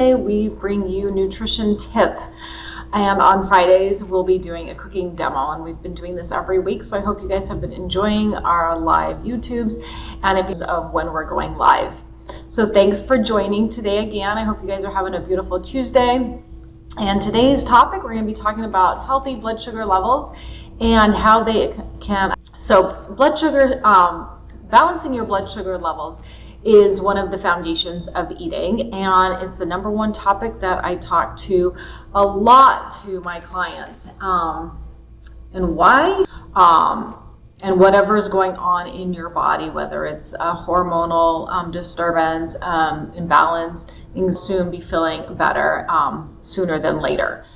We bring you nutrition tip, and on Fridays we'll be doing a cooking demo, and we've been doing this every week, so I hope you guys have been enjoying our live YouTubes and if of when we're going live. So thanks for joining today again. I hope you guys are having a beautiful Tuesday. And today's topic, we're going to be talking about healthy blood sugar levels and how they can, blood sugar, balancing your blood sugar levels is one of the foundations of eating, and it's the number one topic that I talk to a lot to my clients. And why? And whatever is going on in your body, whether it's a hormonal disturbance, imbalance, things soon be feeling better sooner than later.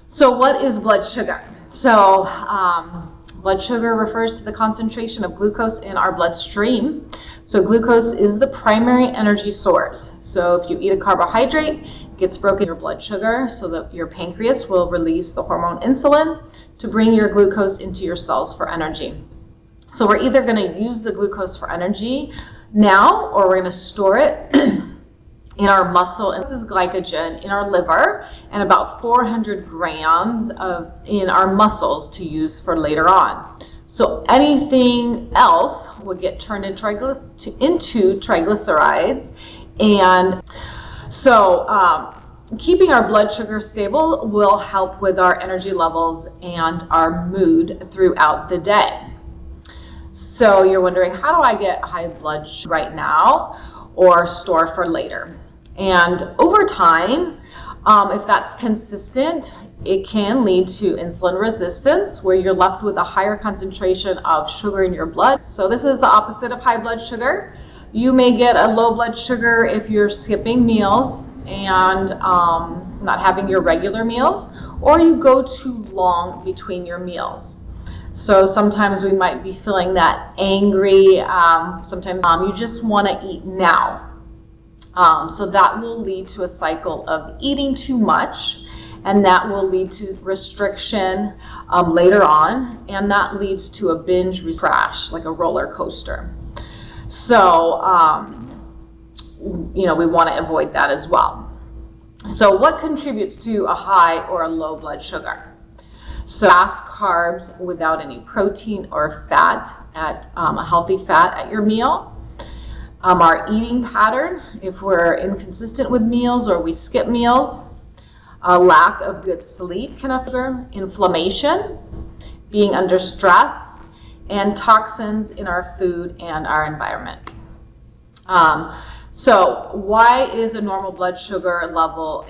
So what is blood sugar? So blood sugar refers to the concentration of glucose in our bloodstream. So glucose is the primary energy source. So if you eat a carbohydrate, it gets broken in your blood sugar so that your pancreas will release the hormone insulin to bring your glucose into your cells for energy. So we're either going to use the glucose for energy now, or we're going to store it in our muscle. And this is glycogen in our liver and about 400 grams in our muscles to use for later on. So anything else will get turned into triglycerides. And so keeping our blood sugar stable will help with our energy levels and our mood throughout the day. So you're wondering, how do I get high blood sugar right now or store for later? And over time, if that's consistent, it can lead to insulin resistance, where you're left with a higher concentration of sugar in your blood. So this is the opposite of high blood sugar. You may get a low blood sugar if you're skipping meals and not having your regular meals, or you go too long between your meals. So sometimes we might be feeling that angry. Sometimes you just want to eat now. So that will lead to a cycle of eating too much, and that will lead to restriction later on, and that leads to a binge crash, like a roller coaster. So, we want to avoid that as well. So what contributes to a high or a low blood sugar? So fast carbs without any protein or fat, a healthy fat at your meal. Our eating pattern, if we're inconsistent with meals or we skip meals. A lack of good sleep can affect inflammation, being under stress, and toxins in our food and our environment. So why is a normal blood sugar level?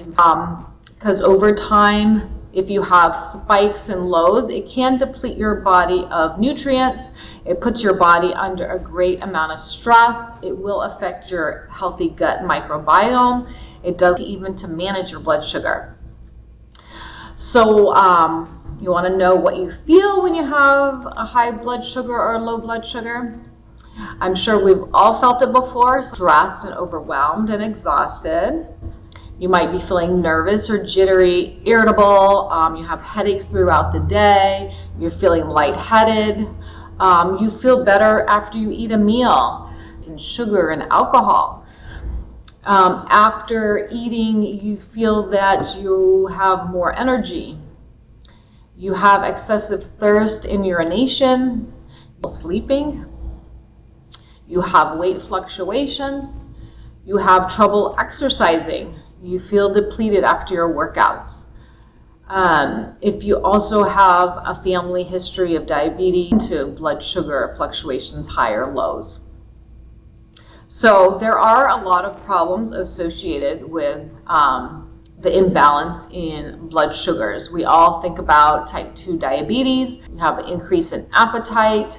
Because over time, if you have spikes and lows, it can deplete your body of nutrients. It puts your body under a great amount of stress. It will affect your healthy gut microbiome. It does even to manage your blood sugar. So you want to know what you feel when you have a high blood sugar or low blood sugar. I'm sure we've all felt it before, stressed and overwhelmed and exhausted. You might be feeling nervous or jittery, irritable. You have headaches throughout the day. You're feeling lightheaded. You feel better after you eat a meal. And sugar and alcohol. After eating, you feel that you have more energy. You have excessive thirst and urination. Sleeping. You have weight fluctuations. You have trouble exercising. You feel depleted after your workouts. If you also have a family history of diabetes, to blood sugar fluctuations, high or lows. So there are a lot of problems associated with the imbalance in blood sugars. We all think about type 2 diabetes. You have an increase in appetite.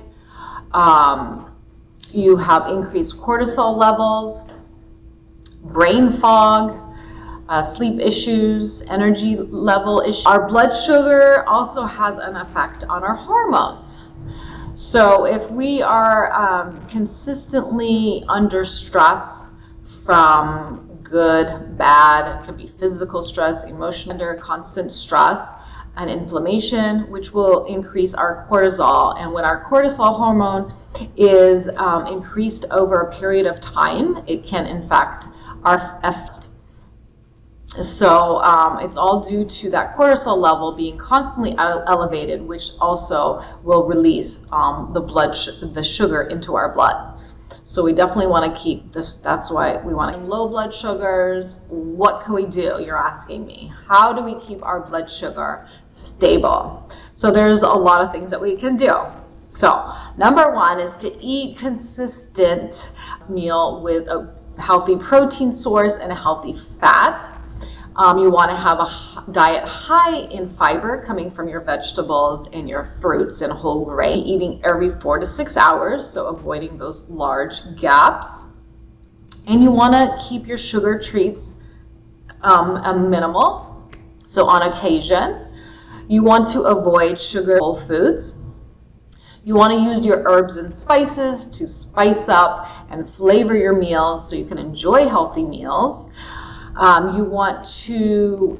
You have increased cortisol levels, brain fog, sleep issues, energy level issues. Our blood sugar also has an effect on our hormones. So if we are consistently under stress from good, bad, it could be physical stress, emotional, under constant stress and inflammation, which will increase our cortisol. And when our cortisol hormone is increased over a period of time, it can infect our So it's all due to that cortisol level being constantly elevated, which also will release the sugar into our blood. So we definitely want to keep this. That's why we want to low blood sugars. What can we do? You're asking me. How do we keep our blood sugar stable? So there's a lot of things that we can do. So number one is to eat consistent meal with a healthy protein source and a healthy fat. You want to have a diet high in fiber coming from your vegetables and your fruits and whole grain, eating every 4 to 6 hours, so avoiding those large gaps. And you want to keep your sugar treats minimal, so on occasion. You want to avoid sugar whole foods. You want to use your herbs and spices to spice up and flavor your meals so you can enjoy healthy meals. You want to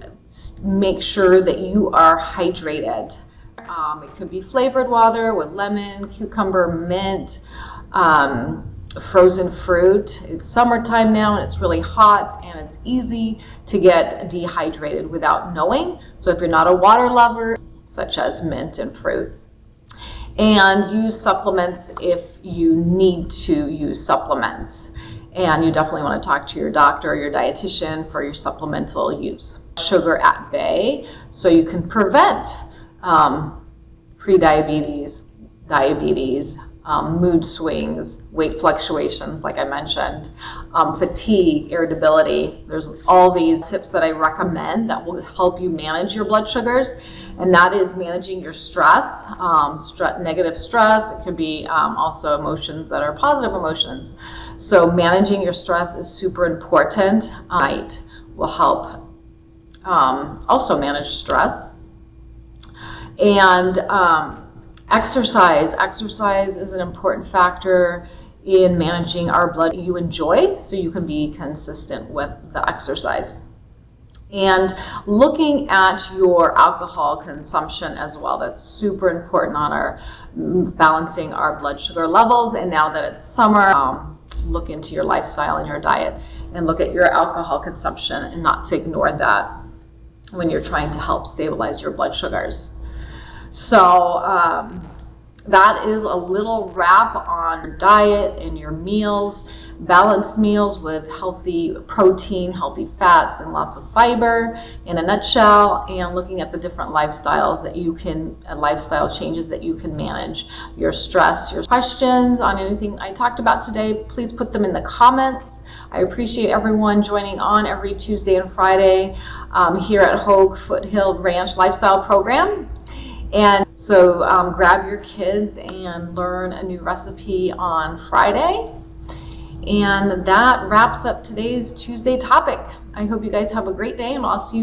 make sure that you are hydrated. It could be flavored water with lemon, cucumber, mint, frozen fruit. It's summertime now and it's really hot and it's easy to get dehydrated without knowing. So if you're not a water lover, such as mint and fruit. And use supplements if you need to use supplements. And you definitely want to talk to your doctor or your dietitian for your supplemental use. Sugar at bay, so you can prevent prediabetes, diabetes, mood swings, weight fluctuations, like I mentioned, fatigue, irritability. There's all these tips that I recommend that will help you manage your blood sugars. And that is managing your stress, negative stress. It could be also emotions that are positive emotions. So managing your stress is super important. Night will help also manage stress. And exercise. Exercise is an important factor in managing our blood you enjoy, so you can be consistent with the exercise. And looking at your alcohol consumption as well. That's super important on our balancing our blood sugar levels. And now that it's summer, look into your lifestyle and your diet and look at your alcohol consumption and not to ignore that when you're trying to help stabilize your blood sugars. So that is a little wrap on your diet and your meals. Balanced meals with healthy protein, healthy fats, and lots of fiber in a nutshell, and looking at the different lifestyle changes that you can manage your stress. Your questions on anything I talked about today, please put them in the comments. I appreciate everyone joining on every Tuesday and Friday here at Hogue Foothill Ranch Lifestyle Program. And so grab your kids and learn a new recipe on Friday. And that wraps up today's Tuesday topic. I hope you guys have a great day, and I'll see you